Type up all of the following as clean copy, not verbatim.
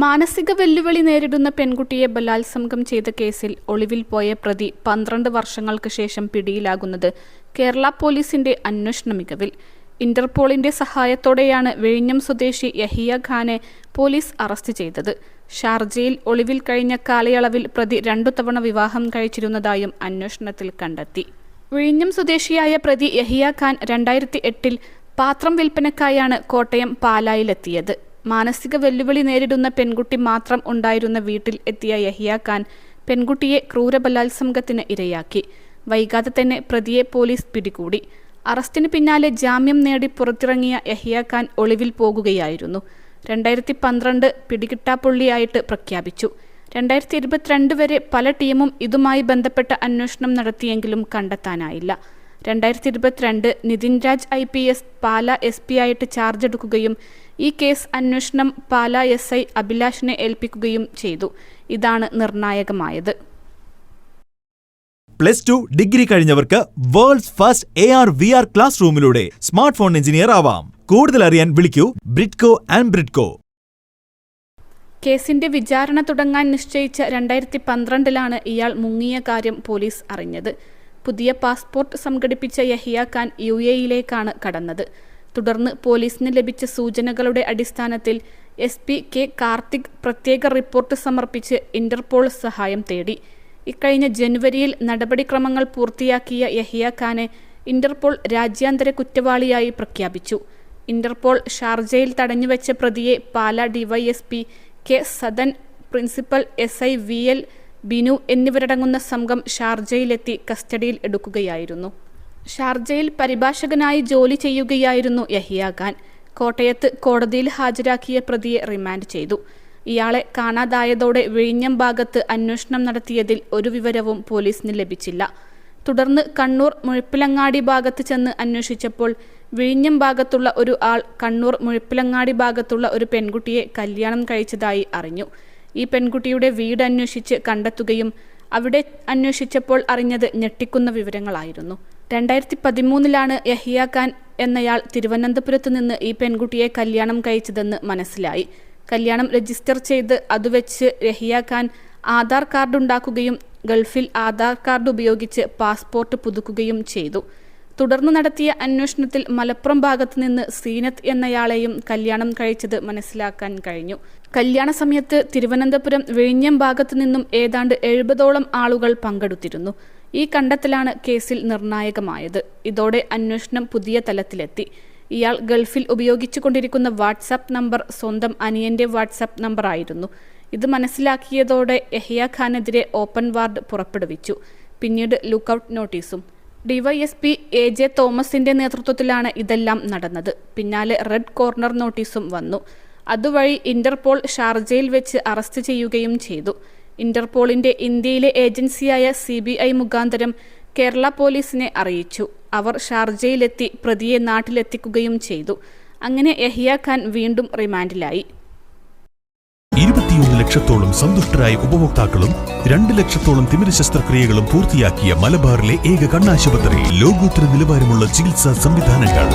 മാനസിക വെല്ലുവിളി നേരിടുന്ന പെൺകുട്ടിയെ ബലാത്സംഗം ചെയ്ത കേസിൽ ഒളിവിൽ പോയ പ്രതി 12 വർഷങ്ങൾക്ക് ശേഷം പിടിയിലാകുന്നത് കേരള പോലീസിന്റെ അന്വേഷണ മികവിൽ. ഇന്റർപോളിന്റെ സഹായത്തോടെയാണ് വിഴിഞ്ഞം സ്വദേശി യഹിയ ഖാനെ പോലീസ് അറസ്റ്റ് ചെയ്തത്. ഷാർജയിൽ ഒളിവിൽ കഴിഞ്ഞ കാലയളവിൽ പ്രതി 2 തവണ വിവാഹം കഴിച്ചിരുന്നതായും അന്വേഷണത്തിൽ കണ്ടെത്തി. വിഴിഞ്ഞം സ്വദേശിയായ പ്രതി യഹിയ ഖാൻ 2008-ൽ പാത്രം വിൽപ്പനക്കായാണ് കോട്ടയം പാലായിലെത്തിയത്. മാനസിക വെല്ലുവിളി നേരിടുന്ന പെൺകുട്ടി മാത്രം ഉണ്ടായിരുന്ന വീട്ടിൽ എത്തിയ യഹിയ ഖാൻ പെൺകുട്ടിയെ ക്രൂരബലാത്സംഗത്തിന് ഇരയാക്കി. വൈകാതെ തന്നെ പ്രതിയെ പോലീസ് പിടികൂടി. അറസ്റ്റിന് പിന്നാലെ ജാമ്യം നേടി പുറത്തിറങ്ങിയ യഹിയ ഖാൻ ഒളിവിൽ പോകുകയായിരുന്നു. 2012 പിടികിട്ടാപ്പുള്ളിയായിട്ട് പ്രഖ്യാപിച്ചു. 2022 വരെ പല ടീമും ഇതുമായി ബന്ധപ്പെട്ട അന്വേഷണം നടത്തിയെങ്കിലും കണ്ടെത്താനായില്ല. 2022 നിതിൻ രാജ് IPS പാല SP ആയിട്ട് ചാർജ് എടുക്കുകയും ഈ കേസ് അന്വേഷണം പാല SI അഭിലാഷിനെ ഏൽപ്പിക്കുകയും ചെയ്തു. ഇതാണ് നിർണായകമായത്. +2 ഡിഗ്രി കഴിഞ്ഞവർക്ക് വേൾഡ്സ് ഫസ്റ്റ് AR/VR ക്ലാസ് റൂമിലൂടെ സ്മാർട്ട് ഫോൺ എഞ്ചിനീയർ ആവാം. കൂടുതൽ അറിയാൻ വിളിക്കൂ ബ്രിഡ്കോ ആൻഡ് ബ്രിഡ്കോ. കേസിന്റെ വിചാരണ തുടങ്ങാൻ നിശ്ചയിച്ച 2012-ലാണ് ഇയാൾ മുങ്ങിയ കാര്യം പോലീസ് അറിഞ്ഞത്. പുതിയ പാസ്പോർട്ട് സംഘടിപ്പിച്ച യഹിയ ഖാൻ UAE-യിലേക്കാണ് കടന്നത്. തുടർന്ന് പോലീസിന് ലഭിച്ച സൂചനകളുടെ അടിസ്ഥാനത്തിൽ SP K കാർത്തിക് പ്രത്യേക റിപ്പോർട്ട് സമർപ്പിച്ച് ഇന്റർപോൾ സഹായം തേടി. ഇക്കഴിഞ്ഞ ജനുവരിയിൽ നടപടിക്രമങ്ങൾ പൂർത്തിയാക്കിയ യഹിയ ഖാനെ ഇന്റർപോൾ രാജ്യാന്തര കുറ്റവാളിയായി പ്രഖ്യാപിച്ചു. ഇന്റർപോൾ ഷാർജയിൽ തടഞ്ഞുവെച്ച പ്രതിയെ പാല DYSP K Sadan, principal SI VL Binu എന്നിവരടങ്ങുന്ന സംഘം ഷാർജയിലെത്തി കസ്റ്റഡിയിൽ എടുക്കുകയായിരുന്നു. ഷാർജയിൽ പരിഭാഷകനായി ജോലി ചെയ്യുകയായിരുന്നു യഹിയ ഖാൻ. കോട്ടയത്ത് കോടതിയിൽ ഹാജരാക്കിയ പ്രതിയെ റിമാൻഡ് ചെയ്തു. ഇയാളെ കാണാതായതോടെ വിഴിഞ്ഞം ഭാഗത്ത് അന്വേഷണം നടത്തിയതിൽ ഒരു വിവരവും പോലീസിന് ലഭിച്ചില്ല. തുടർന്ന് കണ്ണൂർ മുഴപ്പിലങ്ങാടി ഭാഗത്ത് ചെന്ന് അന്വേഷിച്ചപ്പോൾ വിഴിഞ്ഞം ഭാഗത്തുള്ള ഒരു ആൾ കണ്ണൂർ മുഴപ്പിലങ്ങാടി ഭാഗത്തുള്ള ഒരു പെൺകുട്ടിയെ കല്യാണം കഴിച്ചതായി അറിഞ്ഞു. ഈ പെൺകുട്ടിയുടെ വീട് അന്വേഷിച്ച് കണ്ടെത്തുകയും അവിടെ അന്വേഷിച്ചപ്പോൾ അറിഞ്ഞത് ഞെട്ടിക്കുന്ന വിവരങ്ങളായിരുന്നു. 2013-ലാണ് യഹിയ ഖാൻ എന്നയാൾ തിരുവനന്തപുരത്ത് നിന്ന് ഈ പെൺകുട്ടിയെ കല്യാണം കഴിച്ചതെന്ന് മനസ്സിലായി. കല്യാണം രജിസ്റ്റർ ചെയ്ത് അതുവെച്ച് യഹിയ ഖാൻ ആധാർ കാർഡ് ഉണ്ടാക്കുകയും ഗൾഫിൽ ആധാർ കാർഡ് ഉപയോഗിച്ച് പാസ്പോർട്ട് പുതുക്കുകയും ചെയ്തു. തുടർന്ന് നടത്തിയ അന്വേഷണത്തിൽ മലപ്പുറം ഭാഗത്ത് നിന്ന് സീനത്ത് എന്നയാളെയും കല്യാണം കഴിച്ചത് മനസ്സിലാക്കാൻ കഴിഞ്ഞു. കല്യാണ സമയത്ത് തിരുവനന്തപുരം വിഴിഞ്ഞം ഭാഗത്തു നിന്നും ഏതാണ്ട് 70ഓളം ആളുകൾ പങ്കെടുത്തിരുന്നു. ഈ കണ്ടെത്തലാണ് കേസിൽ നിർണായകമായത്. ഇതോടെ അന്വേഷണം പുതിയ തലത്തിലെത്തി. ഇയാൾ ഗൾഫിൽ ഉപയോഗിച്ചുകൊണ്ടിരിക്കുന്ന വാട്സാപ്പ് നമ്പർ സ്വന്തം അനിയന്റെ വാട്സാപ്പ് നമ്പറായിരുന്നു. ഇത് മനസ്സിലാക്കിയതോടെ യഹിയ ഖാനെതിരെ ഓപ്പൺ വാറണ്ട് പുറപ്പെടുവിച്ചു. പിന്നീട് ലുക്കൌട്ട് നോട്ടീസും. DYSP AJ തോമസിന്റെ നേതൃത്വത്തിലാണ് ഇതെല്ലാം നടന്നത്. പിന്നാലെ റെഡ് കോർണർ നോട്ടീസും വന്നു. അതുവഴി ഇന്റർപോൾ ഷാർജയിൽ വെച്ച് അറസ്റ്റ് ചെയ്യുകയും ചെയ്തു. ഇന്റർപോളിന്റെ ഇന്ത്യയിലെ ഏജൻസിയായ CBI മുഖാന്തരം കേരള പോലീസിനെ അറിയിച്ചു. അവർ ഷാർജയിലെത്തി പ്രതിയെ നാട്ടിലെത്തിക്കുകയും ചെയ്തു. അങ്ങനെ യഹിയ ഖാൻ വീണ്ടും റിമാൻഡിലായി. 21 ലക്ഷത്തോളം സന്തുഷ്ടരായ ഉപഭോക്താക്കളും 2 ലക്ഷത്തോളം തിമിര ശസ്ത്രക്രിയകളും പൂർത്തിയാക്കിയ മലബാറിലെ ഏക കണ്ണാശുപത്രി. ലോകോത്തര നിലവാരമുള്ള ചികിത്സാ സംവിധാനങ്ങൾ,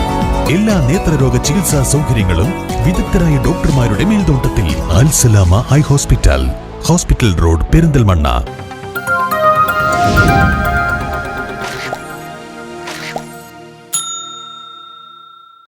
എല്ലാ നേത്രരോഗ ചികിത്സാ സൗകര്യങ്ങളും വിദഗ്ധരായ ഡോക്ടർമാരുടെ മേൽനോട്ടത്തിൽ. Al Salama high hospital, hospital road, Perinthalmanna.